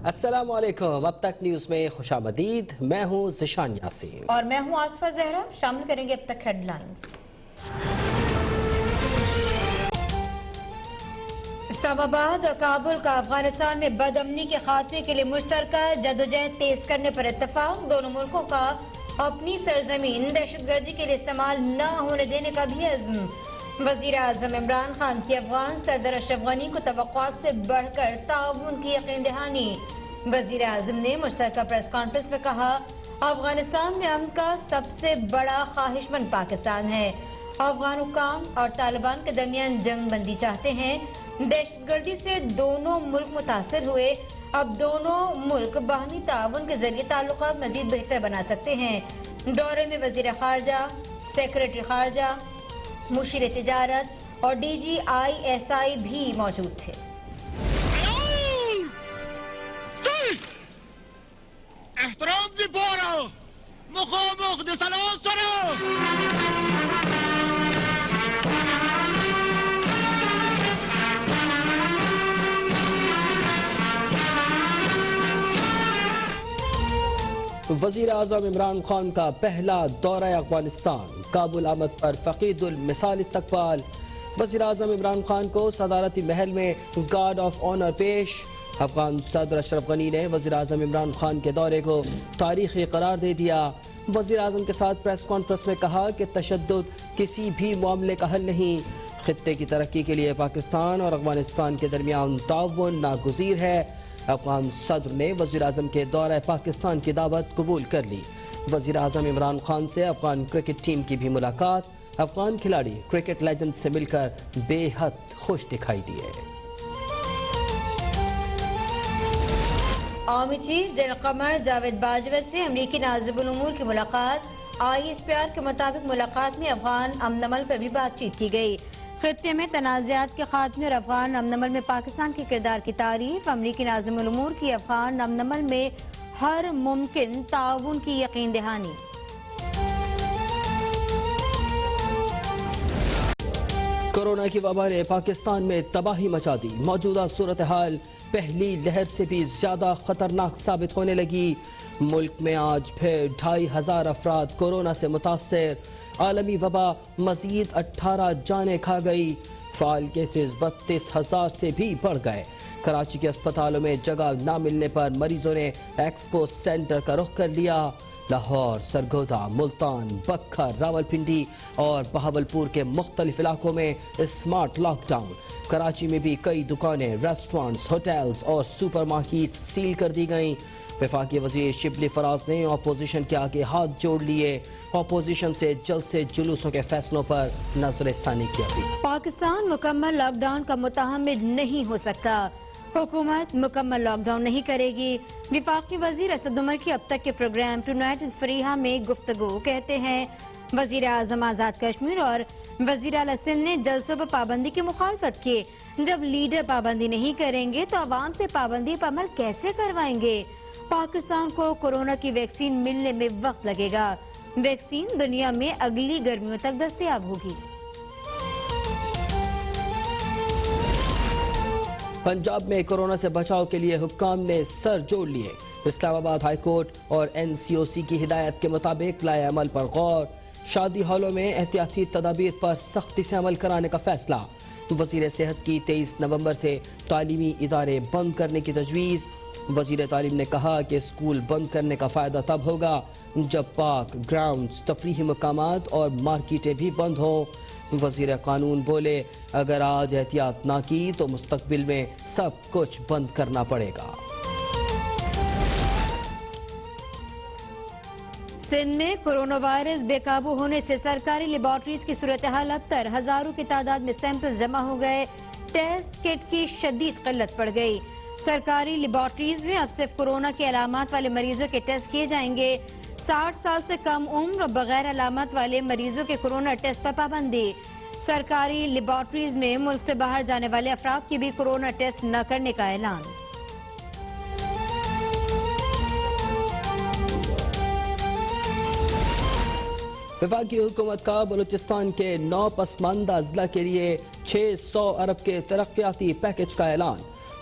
السلام علیکم، اب تک نیوز میں خوش آمدید۔ میں ہوں ذیشان یاسین اور میں ہوں آصفہ زہرا۔ شامل کریں گے اب تک ہیڈ لائنز۔ اسلام آباد اور کابل کا افغانستان میں بد امنی کے خاتمے کے لیے مشترکہ جدوجہد تیز کرنے پر اتفاق۔ دونوں ملکوں کا اپنی سرزمین دہشت گردی کے لیے استعمال نہ ہونے دینے کا بھی عزم۔ وزیر اعظم عمران خان کی افغان صدر اشرف غنی کو توقعات سے بڑھ کر تعاون کی یقین دہانی۔ وزیر اعظم نے مشترکہ پریس کانفرنس میں کہا، افغانستان میں امن کا سب سے بڑا خواہش مند پاکستان ہے۔ افغان حکام اور طالبان کے درمیان جنگ بندی چاہتے ہیں۔ دہشت گردی سے دونوں ملک متاثر ہوئے۔ اب دونوں ملک باہمی تعاون کے ذریعے تعلقات مزید بہتر بنا سکتے ہیں۔ دورے میں وزیر خارجہ، سیکریٹری خارجہ، مشیر تجارت اور ڈی جی ISI بھی موجود تھے۔ احترام دی بورا مخامخ دی سلام سرو وزیر اعظم عمران خان کا پہلا دورہ افغانستان، کابل آمد پر فقید المثال استقبال۔ وزیر اعظم عمران خان کو صدارتی محل میں گارڈ آف آنر پیش۔ افغان صدر اشرف غنی نے وزیر اعظم عمران خان کے دورے کو تاریخی قرار دے دیا۔ وزیر اعظم کے ساتھ پریس کانفرنس میں کہا کہ تشدد کسی بھی معاملے کا حل نہیں۔ خطے کی ترقی کے لیے پاکستان اور افغانستان کے درمیان تعاون ناگزیر ہے۔ افغان صدر نے وزیر اعظم کے دورہ پاکستان کی دعوت قبول کر لی۔ وزیر اعظم عمران خان سے افغان کرکٹ ٹیم کی بھی ملاقات۔ افغان کھلاڑی کرکٹ لیجنڈ سے مل کر بے حد خوش دکھائی دیے۔ Army chief general Qamar Javed Bajwa سے امریکی ناظر الامور کی ملاقات۔ ISPR کے مطابق ملاقات میں افغان امن عمل پر بھی بات چیت کی گئی۔ خطے میں تنازعات کے خاتمے اور افغان امن عمل میں پاکستان کے کردار کی تعریف۔ امریکی ناظم الامور کی افغان امن عمل میں ہر ممکن تعاون کی یقین دہانی۔ کورونا کی وبا نے پاکستان میں تباہی مچا دی۔ موجودہ صورتحال پہلی لہر سے بھی زیادہ خطرناک ثابت ہونے لگی۔ ملک میں آج پھر 2500 افراد کورونا سے متاثر۔ عالمی وبا مزید 18 جانیں کھا گئی۔ فعال کیسز 32,000 سے بھی بڑھ گئے۔ کراچی کے اسپتالوں میں جگہ نہ ملنے پر مریضوں نے ایکسپو سینٹر کا رخ کر لیا۔ لاہور، سرگودا، ملتان، بکھر، راولپنڈی اور بہاولپور کے مختلف علاقوں میں اسمارٹ لاک ڈاؤن۔ کراچی میں بھی کئی دکانیں، ریسٹورانٹس، ہوٹلز اور سپر مارکیٹس سیل کر دی گئیں۔ وفاقی وزیر شبلی فراز نے اپوزیشن کے آگے ہاتھ جوڑ لیے۔ اپوزیشن سے جلد سے جلوسوں کے فیصلوں پر نظر ثانی کی اپیل۔ پاکستان مکمل لاک ڈاؤن کا متحمل نہیں ہو سکتا۔ حکومت مکمل لاک ڈاؤن نہیں کرے گی۔ وفاقی وزیر اسد عمر کی اب تک کے پروگرام ٹونائٹ فریحہ میں گفتگو کہتے ہیں۔ وزیر اعظم آزاد کشمیر اور وزیر اعلیٰ سندھ نے جلسوں پر پابندی کی مخالفت کی۔ جب لیڈر پابندی نہیں کریں گے تو عوام سے پابندی پر عمل کیسے کروائیں گے؟ پاکستان کو کورونا کی ویکسین ملنے میں وقت لگے گا۔ ویکسین دنیا میں اگلی گرمیوں تک دستیاب ہوگی۔ پنجاب میں کورونا سے بچاؤ کے لیے حکام نے سر جوڑ لیے۔ اسلام آباد ہائی کورٹ اور NCOC کی ہدایت کے مطابق لائے عمل پر غور۔ شادی ہالوں میں احتیاطی تدابیر پر سختی سے عمل کرانے کا فیصلہ۔ وزیر صحت کی 23 نومبر سے تعلیمی ادارے بند کرنے کی تجویز۔ وزیر تعلیم نے کہا کہ اسکول بند کرنے کا فائدہ تب ہوگا جب پارک، گراؤنڈز، تفریحی مقامات اور مارکیٹیں بھی بند ہوں۔ وزیر قانون بولے، اگر آج احتیاط نہ کی تو مستقبل میں سب کچھ بند کرنا پڑے گا۔ سندھ میں کورونا وائرس بے قابو ہونے سے سرکاری لیبارٹریز کی صورتحال ابتر۔ ہزاروں کی تعداد میں سیمپل جمع ہو گئے۔ ٹیسٹ کٹ کی شدید قلت پڑ گئی۔ سرکاری لیبارٹریز میں اب صرف کورونا کی علامات والے مریضوں کے ٹیسٹ کیے جائیں گے۔ 60 سال سے کم عمر اور بغیر علامات والے مریضوں کے کورونا ٹیسٹ پر پابندی۔ سرکاری لیبارٹریز میں ملک سے باہر جانے والے افراد کی بھی کورونا ٹیسٹ نہ کرنے کا اعلان۔ وفاقی حکومت کا بلوچستان کے 9 پسماندہ اضلاع کے لیے 600 ارب کے ترقیاتی پیکج کا اعلان۔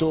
2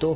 2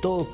2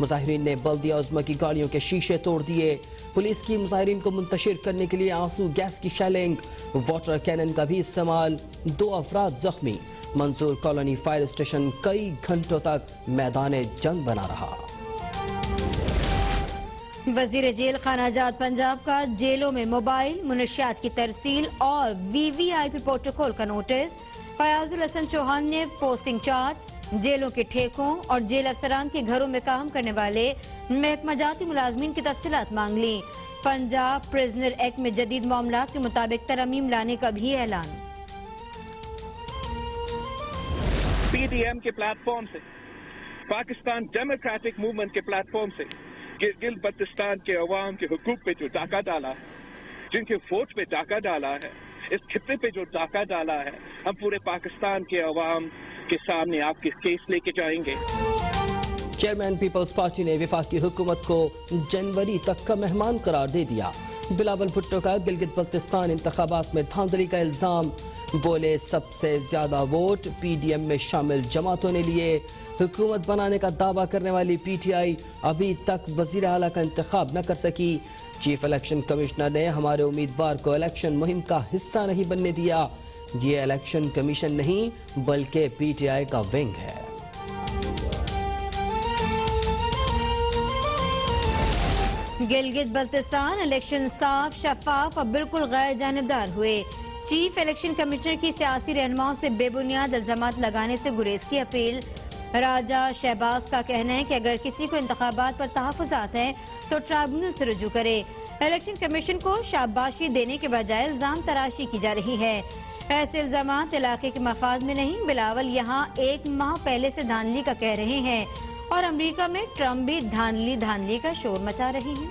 مظاہرین نے بلدیہ عظمیٰ کی گاڑیوں کے شیشے توڑ دیے. پولیس کی مظاہرین کو منتشر کرنے کے لیے آنسو گیس کی شیلنگ، واٹر کینن کا بھی استعمال. 2 افراد زخمی. منصور کالونی فائر اسٹیشن کئی گھنٹوں تک میدان جنگ بنا رہا. وزیر جیل خانہ جات پنجاب کا جیلوں میں موبائل منشیات کی ترسیل اور VVIP پروٹوکول کا نوٹس. فیاض الحسن چوہان نے پوسٹنگ چارٹ، جیلوں کے ٹھیکوں اور جیل افسران کے گھروں میں کام کرنے والے محکمہ جاتی ملازمین کی تفصیلات مانگ لی. پنجاب پرزنر ایکٹ میں جدید معاملات کے مطابق ترمیم لانے کا بھی اعلان. PDM کے پلیٹ فارم سے، پاکستان ڈیموکریٹک موومنٹ کے پلیٹ فارم سے گل بلتستان کے عوام کے حقوق پہ جو ڈاکہ ڈالا ہے، جن کے ووٹ پہ ڈاکہ ڈالا ہے، اس خطے پہ جو ڈاکہ ڈالا ہے، ہم پورے پاکستان کے عوام کے سامنے آپ کے کیس لے کے جائیں گے. چیئرمین پیپلز پارٹی نے وفاقی حکومت کو جنوری تک کا مہمان قرار دے دیا. بلاول بھٹو کا گلگت بلتستان انتخابات میں دھاندلی کا الزام. بولے سب سے زیادہ ووٹ PDM میں شامل جماعتوں نے لیے. حکومت بنانے کا دعویٰ کرنے والی PTI ابھی تک وزیر اعلیٰ کا انتخاب نہ کر سکی. چیف الیکشن کمشنر نے ہمارے امیدوار کو الیکشن مہم کا حصہ نہیں بننے دیا. یہ الیکشن کمیشن نہیں بلکہ PTI کا ونگ ہے. گلگت بلتستان الیکشن صاف، شفاف اور بالکل غیر جانبدار ہوئے. چیف الیکشن کمشنر کی سیاسی رہنماؤں سے بے بنیاد الزامات لگانے سے گریز کی اپیل. راجہ شہباز کا کہنا ہے کہ اگر کسی کو انتخابات پر تحفظات ہیں تو ٹرائبونل سے رجوع کرے. الیکشن کمیشن کو شاباشی دینے کے بجائے الزام تراشی کی جا رہی ہے. ایسے الزامات علاقے کے مفاد میں نہیں. بلاول یہاں 1 ماہ پہلے سے دھاندلی کا کہہ رہے ہیں اور امریکہ میں ٹرمپ بھی دھاندلی کا شور مچا رہے ہیں.